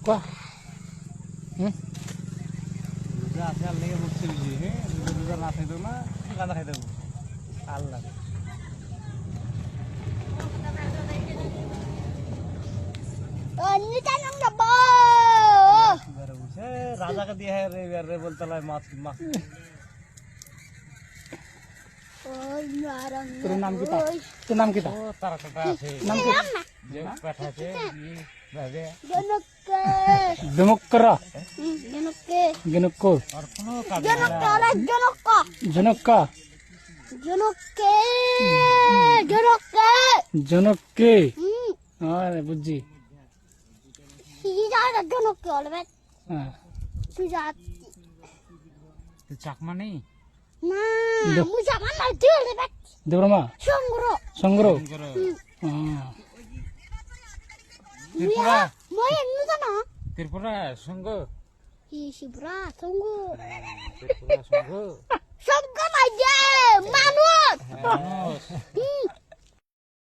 কোয়া রোজা আছে আর লেগে মুখ চলছি হ্যাঁ রোজা না খাইতো না গাঁদা খাই দেবো আল্লাহ রাজাকে দিয়ে রে বলতে মাছ মাছ তোর নাম কি তোর নাম কি ও তারা কাটা আছে নাম কি যে পাঠাছে ভাবে জনকরা জনকো আর কোনো কাজ জনকা জনকে আরে বুঝছি হ্যাঁ চাকমা নেই দেবরমা সংগ্রহ ত্রিপুরা ত্রিপুরা সঙ্গ ত্রিপুরা সঙ্গ মানুষ